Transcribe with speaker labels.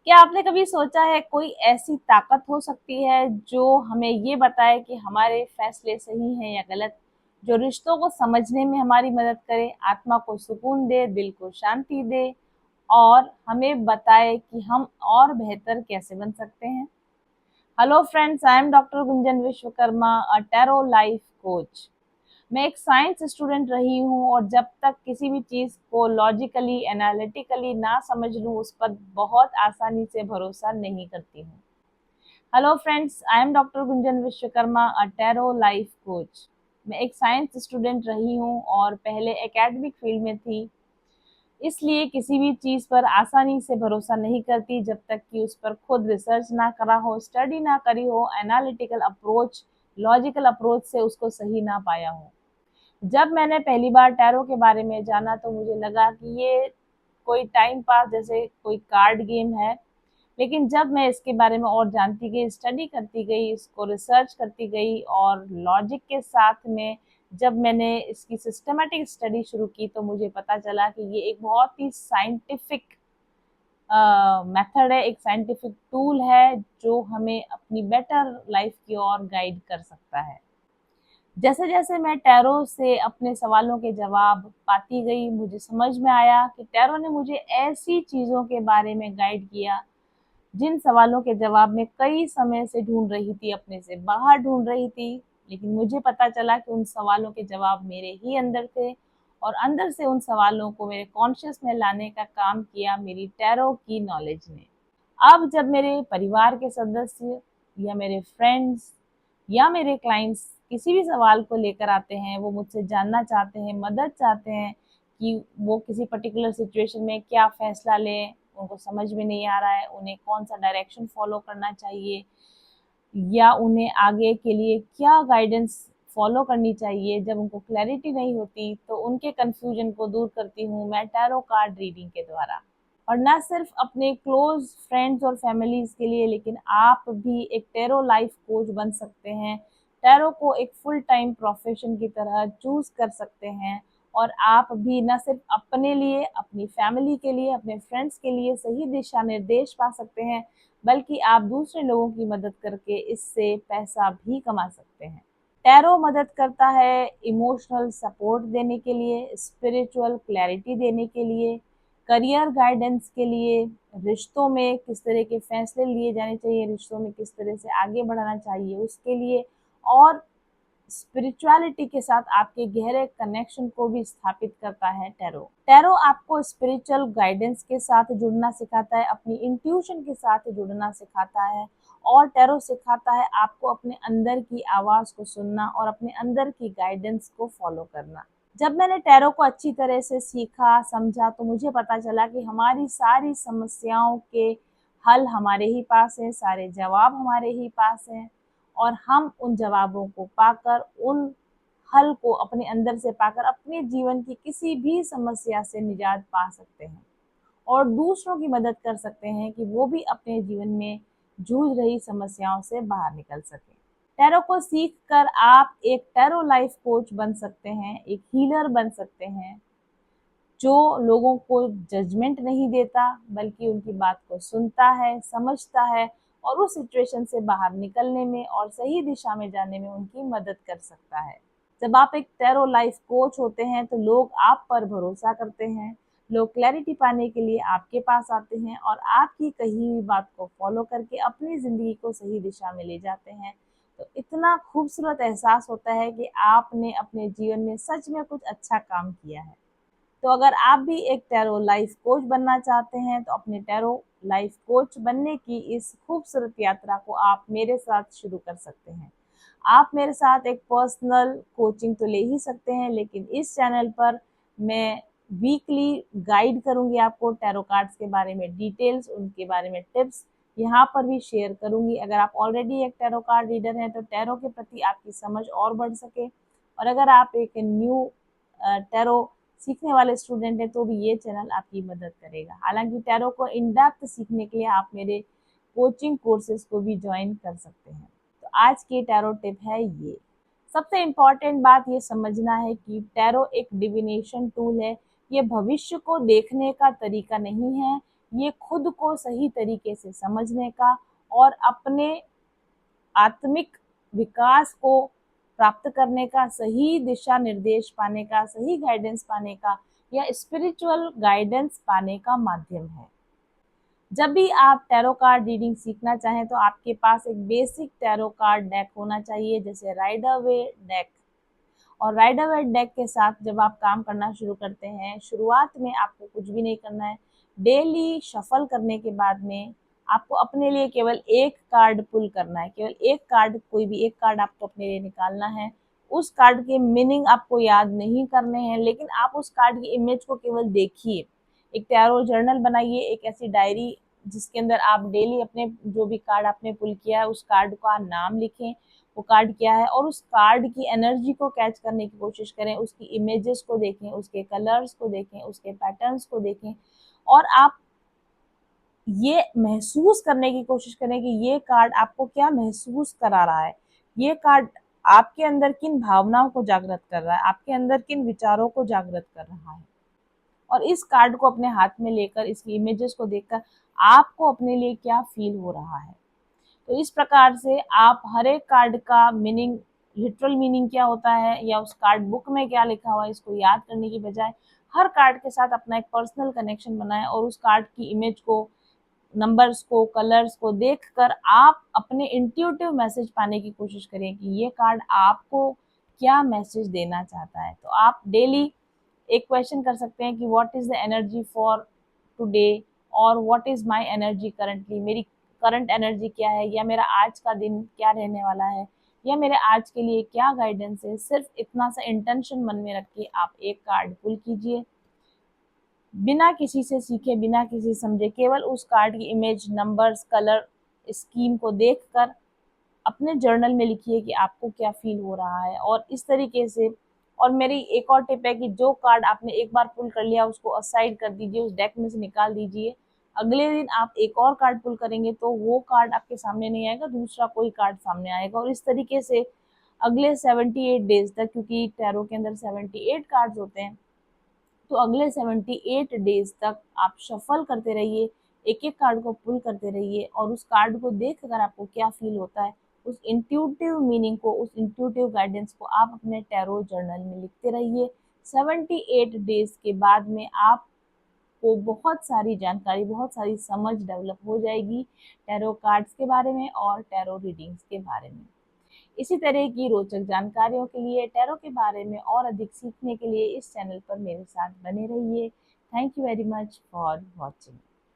Speaker 1: क्या आपने कभी सोचा है कोई ऐसी ताकत हो सकती है जो हमें ये बताए कि हमारे फैसले सही हैं या गलत, जो रिश्तों को समझने में हमारी मदद करे, आत्मा को सुकून दे, दिल को शांति दे और हमें बताए कि हम और बेहतर कैसे बन सकते हैं। Hello friends, I am doctor Gunjan Vishwakarma, a tarot life coach. मैं एक साइंस स्टूडेंट रही हूँ और जब तक किसी भी चीज़ को लॉजिकली एनालिटिकली ना समझ लूँ उस पर बहुत आसानी से भरोसा नहीं करती हूँ। Hello friends, I am doctor Gunjan Vishwakarma, a tarot life coach. मैं एक साइंस स्टूडेंट रही हूँ और पहले एकेडमिक फील्ड में थी, इसलिए किसी भी चीज़ पर आसानी से भरोसा नहीं करती जब तक कि उस पर खुद रिसर्च ना करा हो, स्टडी ना करी हो, एनालिटिकल अप्रोच, लॉजिकल अप्रोच से उसको सही ना पाया हो। जब मैंने पहली बार टैरो के बारे में जाना तो मुझे लगा कि ये कोई टाइम पास जैसे कोई कार्ड गेम है। लेकिन जब मैं इसके बारे में और जानती गई, स्टडी करती गई, इसको रिसर्च करती गई और लॉजिक के साथ में जब मैंने इसकी सिस्टमैटिक स्टडी शुरू की तो मुझे पता चला कि ये एक बहुत ही साइंटिफिक मेथड है, एक साइंटिफिक टूल है जो हमें अपनी बेटर लाइफ की ओर गाइड कर सकता है। जैसे जैसे मैं टैरो से अपने सवालों के जवाब पाती गई, मुझे समझ में आया कि टैरो ने मुझे ऐसी चीज़ों के बारे में गाइड किया जिन सवालों के जवाब मैं कई समय से ढूंढ रही थी, अपने से बाहर ढूंढ रही थी। लेकिन मुझे पता चला कि उन सवालों के जवाब मेरे ही अंदर थे और अंदर से उन सवालों को मेरे कॉन्शियस में लाने का काम किया मेरी टैरो की नॉलेज ने। अब जब मेरे परिवार के सदस्य या मेरे फ्रेंड्स या मेरे क्लाइंट्स किसी भी सवाल को लेकर आते हैं, वो मुझसे जानना चाहते हैं, मदद चाहते हैं कि वो किसी पर्टिकुलर सिचुएशन में क्या फ़ैसला लें, उनको समझ में नहीं आ रहा है, उन्हें कौन-सा डायरेक्शन फ़ॉलो करना चाहिए या उन्हें आगे के लिए क्या गाइडेंस फ़ॉलो करनी चाहिए। जब उनको क्लैरिटी नहीं होती, तो उनके कन्फ्यूज़न को दूर करती हूँ मैं टैरो कार्ड रीडिंग के द्वारा। और ना सिर्फ अपने क्लोज फ्रेंड्स और फैमिलीज के लिए, लेकिन आप भी एक टैरो लाइफ कोच बन सकते हैं। टैरो को एक फुल टाइम प्रोफेशन की तरह चूज कर सकते हैं और आप भी न सिर्फ अपने लिए, अपनी फैमिली के लिए, अपने फ्रेंड्स के लिए सही दिशा निर्देश पा सकते हैं, बल्कि आप दूसरे लोगों की मदद करके इससे पैसा भी कमा सकते हैं। टैरो मदद करता है इमोशनल सपोर्ट देने के लिए, स्पिरिचुअल क्लैरिटी देने के लिए, करियर गाइडेंस के लिए, रिश्तों में किस तरह के फैसले लिए जाने चाहिए, रिश्तों में किस तरह से आगे बढ़ाना चाहिए उसके लिए, और स्पिरिचुअलिटी के साथ आपके गहरे कनेक्शन को भी स्थापित करता है टैरो। टैरो आपको स्पिरिचुअल गाइडेंस के साथ जुड़ना सिखाता है, अपनी इंट्यूशन के साथ जुड़ना सिखाता है और टैरो सिखाता है आपको अपने अंदर की आवाज़ को सुनना और अपने अंदर की गाइडेंस को फॉलो करना। जब मैंने टैरो को अच्छी तरह से सीखा, समझा, तो मुझे पता चला कि हमारी सारी समस्याओं के हल हमारे ही पास हैं, सारे जवाब हमारे ही पास हैं और हम उन जवाबों को पाकर, उन हल को अपने अंदर से पाकर अपने जीवन की किसी भी समस्या से निजात पा सकते हैं और दूसरों की मदद कर सकते हैं कि वो भी अपने जीवन में जूझ रही समस्याओं से बाहर निकल सकें। टैरो को सीख कर आप एक टैरो लाइफ कोच बन सकते हैं, एक हीलर बन सकते हैं जो लोगों को जजमेंट नहीं देता, बल्कि उनकी बात को सुनता है, समझता है और उस सिचुएशन से बाहर निकलने में और सही दिशा में जाने में उनकी मदद कर सकता है। जब आप एक टैरो लाइफ कोच होते हैं तो लोग आप पर भरोसा करते हैं, लोग क्लैरिटी पाने के लिए आपके पास आते हैं और आपकी कही हुई बात को फॉलो करके अपनी ज़िंदगी को सही दिशा में ले जाते हैं। तो इतना खूबसूरत एहसास होता है कि आपने अपने जीवन में सच में कुछ अच्छा काम किया है। तो अगर आप भी एक टैरो लाइफ कोच बनना चाहते हैं तो अपने टैरो लाइफ कोच बनने की इस खूबसूरत यात्रा को आप मेरे साथ शुरू कर सकते हैं। आप मेरे साथ एक पर्सनल कोचिंग तो ले ही सकते हैं, लेकिन इस चैनल पर मैं वीकली गाइड करूंगी आपको टैरो कार्ड्स के बारे में, डिटेल्स उनके बारे में, टिप्स यहाँ पर भी शेयर करूंगी। अगर आप ऑलरेडी एक टैरो कार्ड रीडर हैं तो टैरो के प्रति आपकी समझ और बढ़ सके, और अगर आप एक न्यू टैरो सीखने वाले स्टूडेंट हैं तो भी ये चैनल आपकी मदद करेगा। हालांकि टैरो को इन डेप्थ सीखने के लिए आप मेरे कोचिंग कोर्सेज को भी ज्वाइन कर सकते हैं। तो आज की टैरो टिप है ये। सबसे इम्पॉर्टेंट बात ये समझना है कि टैरो एक डिविनेशन टूल है। ये भविष्य को देखने का तरीका नहीं है, ये खुद को सही तरीके से समझने का और अपने आत्मिक विकास को प्राप्त करने का, सही दिशा निर्देश पाने का, सही गाइडेंस पाने का या स्पिरिचुअल गाइडेंस पाने का माध्यम है। जब भी आप टैरो कार्ड रीडिंग सीखना चाहें तो आपके पास एक बेसिक टैरो कार्ड डेक होना चाहिए, जैसे राइडर वे डेक। और राइडर वे डेक के साथ जब आप काम करना शुरू करते हैं, शुरुआत में आपको कुछ भी नहीं करना है। डेली शफल करने के बाद में आपको अपने लिए केवल एक कार्ड पुल करना है, केवल एक कार्ड, कोई भी एक कार्ड आपको अपने लिए निकालना है। उस कार्ड के मीनिंग आपको याद नहीं करने हैं, लेकिन आप उस कार्ड की इमेज को केवल देखिए। एक टैरो जर्नल बनाइए, एक ऐसी डायरी जिसके अंदर आप डेली अपने जो भी कार्ड आपने पुल किया है उस कार्ड का नाम लिखें, वो कार्ड क्या है, और उस कार्ड की एनर्जी को कैच करने की कोशिश करें, उसकी इमेजेस को देखें, उसके कलर्स को देखें, उसके पैटर्न्स को देखें, और आप ये महसूस करने की कोशिश करें कि ये कार्ड आपको क्या महसूस करा रहा है, ये कार्ड आपके अंदर किन भावनाओं को जागृत कर रहा है, आपके अंदर किन विचारों को जागृत कर रहा है। और इस कार्ड को अपने हाथ में लेकर, इसकी इमेजेस को देखकर आपको अपने लिए क्या फील हो रहा है। तो इस प्रकार से आप हर एक कार्ड का मीनिंग, लिटरल मीनिंग क्या होता है या उस कार्ड बुक में क्या लिखा हुआ है, इसको याद करने की बजाय हर कार्ड के साथ अपना एक पर्सनल कनेक्शन बनाएं और उस कार्ड की इमेज को, नंबर्स को, कलर्स को देखकर आप अपने इंट्यूटिव मैसेज पाने की कोशिश करें कि ये कार्ड आपको क्या मैसेज देना चाहता है। तो आप डेली एक क्वेश्चन कर सकते हैं कि what is the energy for today, और what is my energy currently, मेरी करंट एनर्जी क्या है, या मेरा आज का दिन क्या रहने वाला है, या मेरे आज के लिए क्या गाइडेंस है। सिर्फ इतना सा इंटेंशन मन में रख के आप एक कार्ड पुल कीजिए, बिना किसी से सीखे, बिना किसी समझे, केवल उस कार्ड की इमेज, नंबर्स, कलर, स्कीम को देखकर अपने जर्नल में लिखिए कि आपको क्या फील हो रहा है। और इस तरीके से, और मेरी एक और टिप है कि जो कार्ड आपने एक बार पुल कर लिया उसको असाइड कर दीजिए, उस डेक में से निकाल दीजिए। अगले दिन आप एक और कार्ड पुल करेंगे तो वो कार्ड आपके सामने नहीं आएगा, दूसरा कोई कार्ड सामने आएगा। और इस तरीके से अगले 78 डेज तक, क्योंकि टैरो के अंदर 78 कार्ड्स होते हैं, तो अगले 78 डेज तक आप शफल करते रहिए, एक एक कार्ड को पुल करते रहिए, और उस कार्ड को देख कर आपको क्या फील होता है, उस इंट्यूटिव मीनिंग को, उस इंट्यूटिव गाइडेंस को आप अपने टैरो जर्नल में लिखते रहिए। 78 डेज के बाद में आपको बहुत सारी जानकारी, बहुत सारी समझ डेवलप हो जाएगी टैरो कार्ड्स के बारे में और टैरो रीडिंग्स के बारे में। इसी तरह की रोचक जानकारियों के लिए, टैरो के बारे में और अधिक सीखने के लिए इस चैनल पर मेरे साथ बने रहिए। Thank you very much for watching.